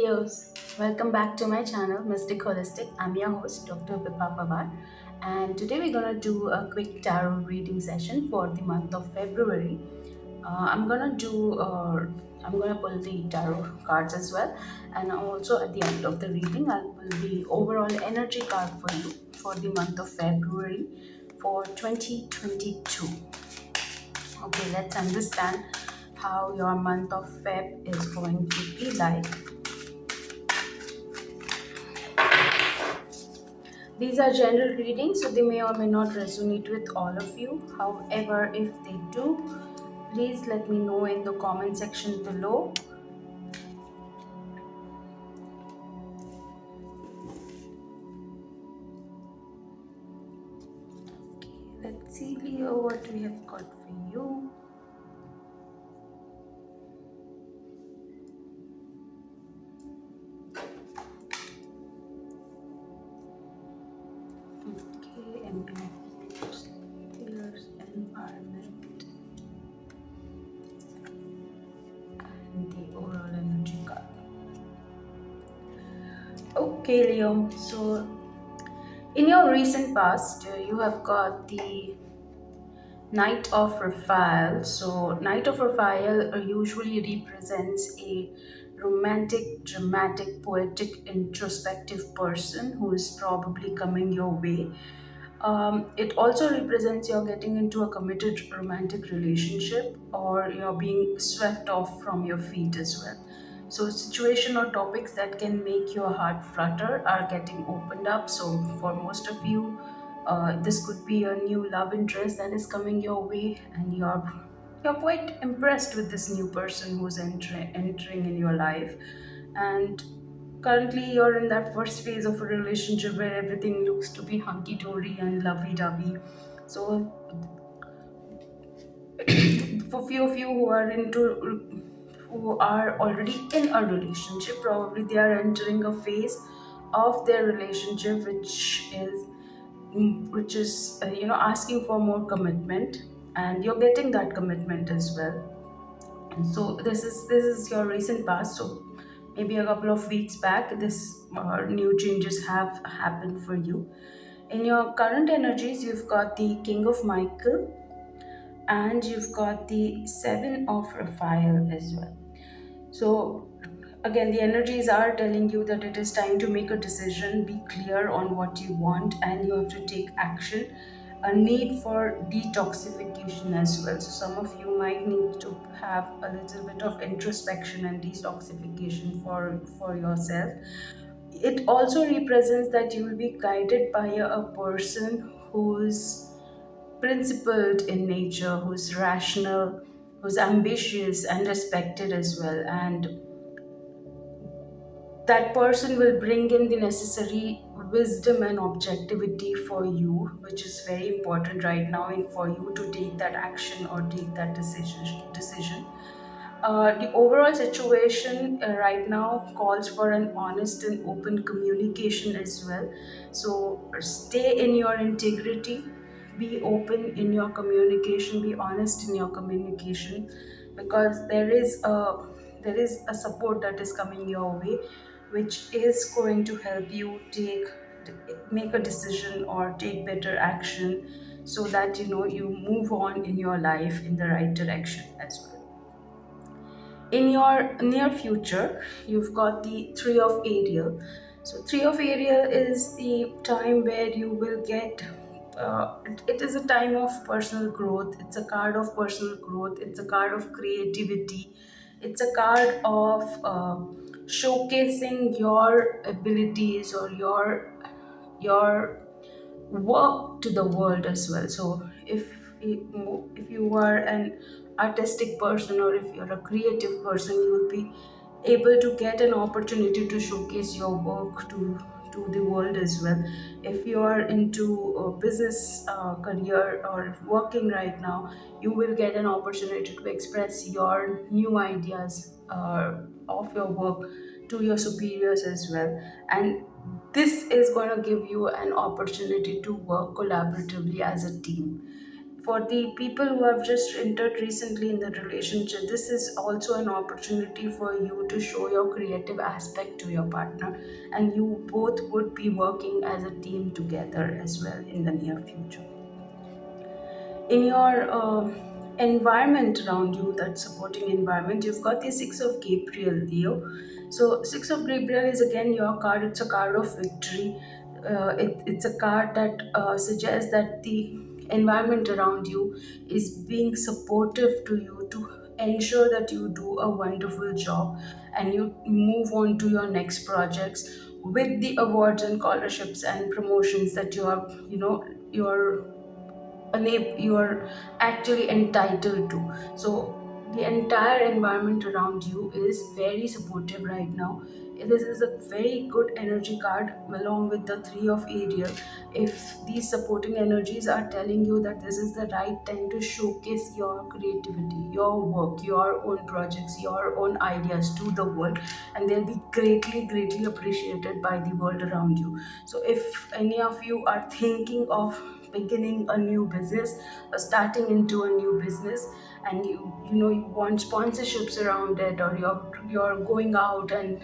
Leos, welcome back to my channel Mystic Holistic. I'm your host Dr. Vipha Pawar, and today we're gonna do a quick tarot reading session for the month of February. I'm gonna pull the tarot cards as well, and also at the end of the reading, I'll pull the overall energy card for you for the month of February for 2022. Okay, let's understand how your month of Feb is going to be like. These are general readings, so they may or may not resonate with all of you. However, if they do, please let me know in the comment section below. Okay, let's see, Leo, what we have got for you. Okay, environment, pillars, environment, and the overall energy card. Okay, Leo, so in your recent past, you have got the Knight of Raphael. So, Knight of Raphael usually represents a romantic, dramatic, poetic, introspective person who is probably coming your way. It also represents you're getting into a committed romantic relationship or you're being swept off from your feet as well. So, situation or topics that can make your heart flutter are getting opened up. So, for most of you, this could be a new love interest that is coming your way, and you're quite impressed with this new person who's entering in your life. And currently, you're in that first phase of a relationship where everything looks to be hunky dory and lovey dovey. So, for few of you who are already in a relationship, probably they are entering a phase of their relationship which is asking for more commitment, and you're getting that commitment as well. And so this is your recent past. So maybe a couple of weeks back, this new changes have happened for you. In your current energies, you've got the King of Michael and you've got the Seven of Raphael as well. So again, the energies are telling you that it is time to make a decision, be clear on what you want, and you have to take action. A need for detoxification as well. So some of you might need to have a little bit of introspection and detoxification for yourself. It also represents that you will be guided by a person who's principled in nature, who's rational, who's ambitious and respected as well. And that person will bring in the necessary wisdom and objectivity for you, which is very important right now, and for you to take that action or take that decision. The overall situation right now calls for an honest and open communication as well. So stay in your integrity, be open in your communication, be honest in your communication, because there is a support that is coming your way, which is going to help you make a decision or take better action, so that you move on in your life in the right direction as well. In your near future, you've got the Three of Ariel. So Three of Ariel is the time where you will get it is a time of personal growth. It's a card of personal growth, it's a card of creativity, it's a card of showcasing your abilities or your work to the world as well. So if you are an artistic person or if you're a creative person, you will be able to get an opportunity to showcase your work to the world as well. If you are into a business career or working right now, you will get an opportunity to express your new ideas of your work to your superiors as well. And this is going to give you an opportunity to work collaboratively as a team. For the people who have just entered recently in the relationship, this is also an opportunity for you to show your creative aspect to your partner, and you both would be working as a team together as well in the near future. In your environment around you, that supporting environment, you've got the Six of Gabriel, Leo. So Six of Gabriel is again your card. It's a card of victory. It's a card that suggests that the environment around you is being supportive to you to ensure that you do a wonderful job and you move on to your next projects with the awards and scholarships and promotions that you are, you're you are actually entitled to. So the entire environment around you is very supportive right now. This is a very good energy card along with the Three of Ariel. If these supporting energies are telling you that this is the right time to showcase your creativity, your work, your own projects, your own ideas to the world, and they'll be greatly appreciated by the world around you. So if any of you are thinking of beginning a new business or starting into a new business, and you want sponsorships around it, or you're going out and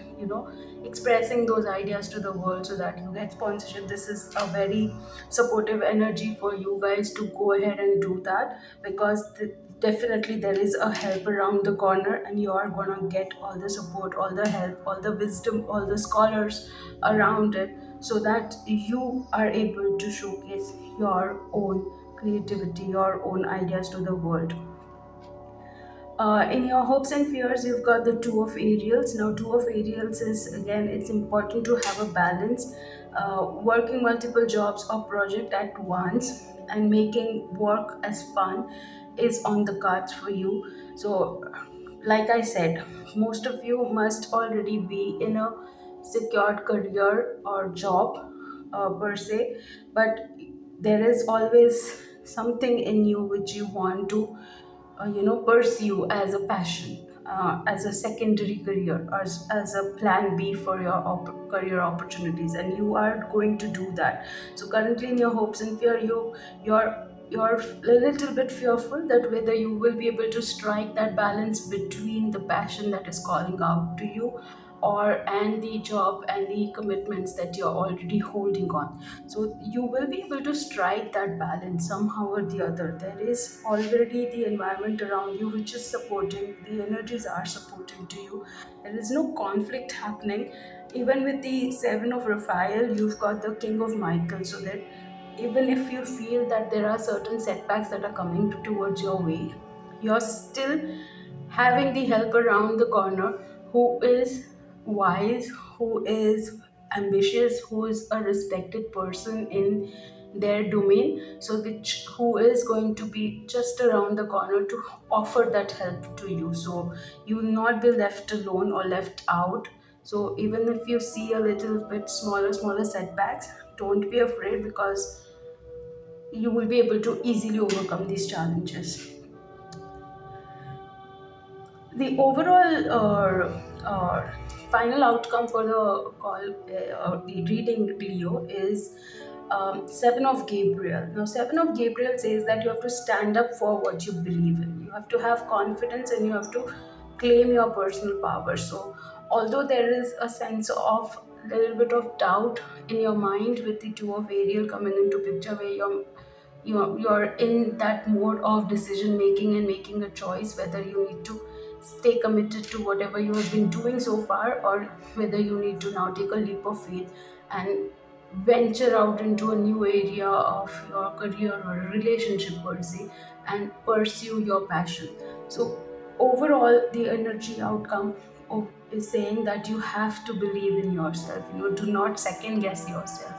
expressing those ideas to the world so that you get sponsorship, this is a very supportive energy for you guys to go ahead and do that, because definitely there is a help around the corner, and you are gonna get all the support, all the help, all the wisdom, all the scholars around it, so that you are able to showcase your own creativity, your own ideas to the world. In your hopes and fears, you've got the Two of Ariels. Now, Two of Ariels is again, it's important to have a balance. Working multiple jobs or project at once and making work as fun is on the cards for you. So, like I said, most of you must already be in a secured career or job per se, but there is always something in you which you want to pursue as a passion, as a secondary career, or as a plan B for your career opportunities, and you are going to do that. So currently in your hopes and fear, you're a little bit fearful that whether you will be able to strike that balance between the passion that is calling out to you or and the job and the commitments that you're already holding on. So you will be able to strike that balance somehow or the other. There is already the environment around you which is supporting, the energies are supporting to you. There is no conflict happening. Even with the Seven of Raphael, you've got the King of Michael, so that even if you feel that there are certain setbacks that are coming towards your way, you're still having the help around the corner who is wise, who is ambitious, who is a respected person in their domain, so which who is going to be just around the corner to offer that help to you. So you will not be left alone or left out. So even if you see a little bit smaller setbacks, don't be afraid, because you will be able to easily overcome these challenges. The overall final outcome for the call, the reading, Leo, is Seven of Gabriel. Now, Seven of Gabriel says that you have to stand up for what you believe in. You have to have confidence and you have to claim your personal power. So, although there is a sense of a little bit of doubt in your mind with the Two of Ariel coming into picture, where you're in that mode of decision making and making a choice whether you need to stay committed to whatever you have been doing so far, or whether you need to now take a leap of faith and venture out into a new area of your career or a relationship per se, and pursue your passion. So overall, the energy outcome is saying that you have to believe in yourself. Do not second guess yourself.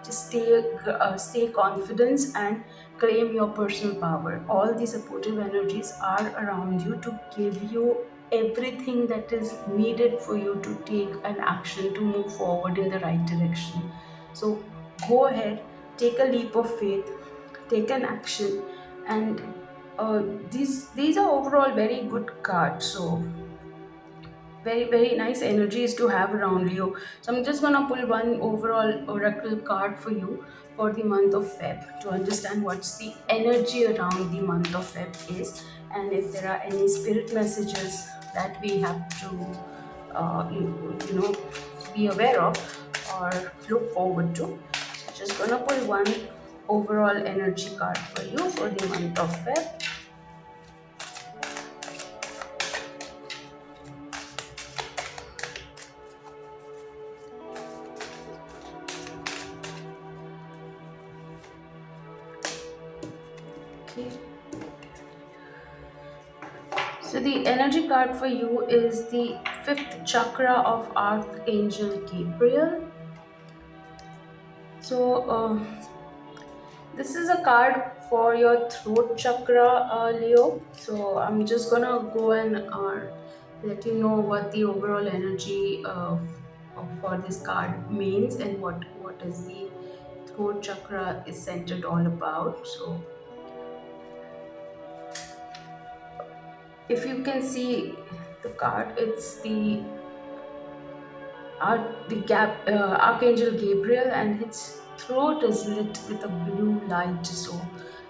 Just stay confident and claim your personal power. All the supportive energies are around you to give you everything that is needed for you to take an action to move forward in the right direction. So go ahead, take a leap of faith, take an action, and these are overall very good cards. So Very, very nice energies to have around Leo. So I'm just gonna pull one overall oracle card for you for the month of Feb to understand what's the energy around the month of Feb is, and if there are any spirit messages that we have to you know be aware of or look forward to. So just gonna pull one overall energy card for you for the month of Feb. Okay. So the energy card for you is the fifth chakra of Archangel Gabriel. So this is a card for your throat chakra, Leo. So I'm just gonna go and let you know what the overall energy for this card means and what is the throat chakra is centered all about. So if you can see the card, it's the Archangel Gabriel, and its throat is lit with a blue light. So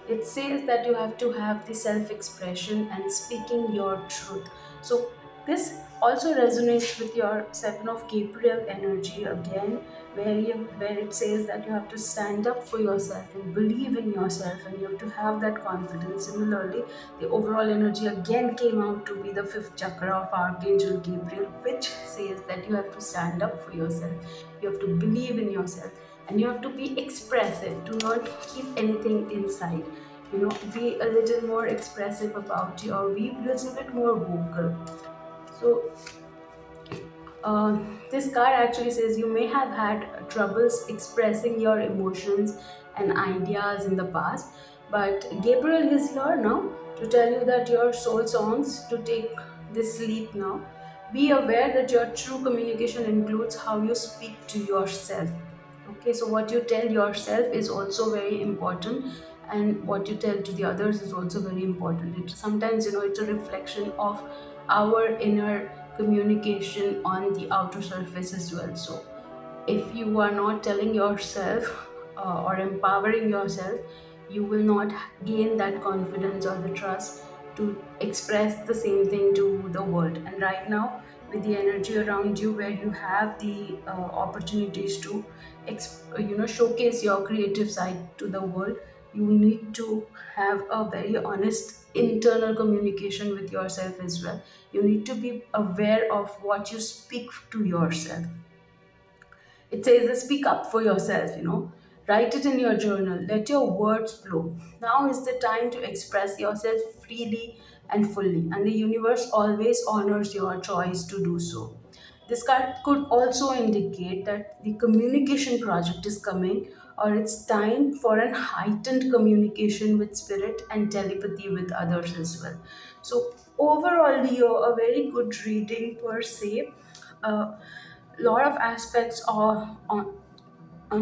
it says that you have to have the self expression and speaking your truth. So this also resonates with your Seven of Gabriel energy again, where it says that you have to stand up for yourself and believe in yourself, and you have to have that confidence. Similarly, the overall energy again came out to be the fifth chakra of Archangel Gabriel, which says that you have to stand up for yourself, you have to believe in yourself, and you have to be expressive. Do not keep anything inside. Be a little more expressive about you, or be a little bit more vocal. So uh, this card actually says you may have had troubles expressing your emotions and ideas in the past, but Gabriel is here now to tell you that your soul songs to take this leap now. Be aware that your true communication includes how you speak to yourself. Okay, so what you tell yourself is also very important, and what you tell to the others is also very important. Sometimes it's a reflection of our inner communication on the outer surface as well. So if you are not telling yourself or empowering yourself, you will not gain that confidence or the trust to express the same thing to the world. And right now, with the energy around you, where you have the opportunities to showcase your creative side to the world, you need to have a very honest internal communication with yourself as well. You need to be aware of what you speak to yourself. It says speak up for yourself. Write it in your journal. Let your words flow. Now is the time to express yourself freely and fully, and the universe always honors your choice to do so. This card could also indicate that the communication project is coming, or it's time for an heightened communication with spirit and telepathy with others as well. So, overall, Leo, a very good reading per se. A lot of aspects are on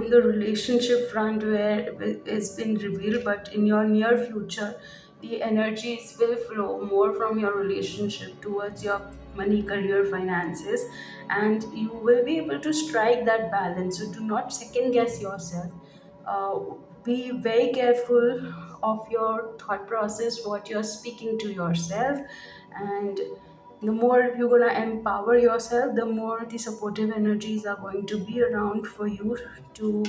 the relationship front where it's been revealed, but in your near future the energies will flow more from your relationship towards your money, career, finances, and you will be able to strike that balance. So do not second guess yourself. uh, be very careful of your thought process, what you're speaking to yourself, and the more you're going to empower yourself, the more the supportive energies are going to be around for you to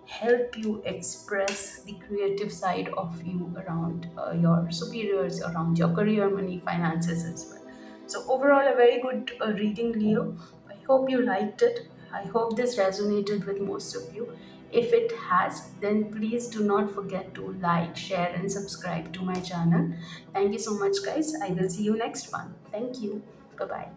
help you express the creative side of you around your superiors, around your career, money, finances as well. So overall, a very good reading, Leo. I hope you liked it. I hope this resonated with most of you. If it has, then please do not forget to like, share, and subscribe to my channel. Thank you so much, guys. I will see you next one. Thank you. Bye bye.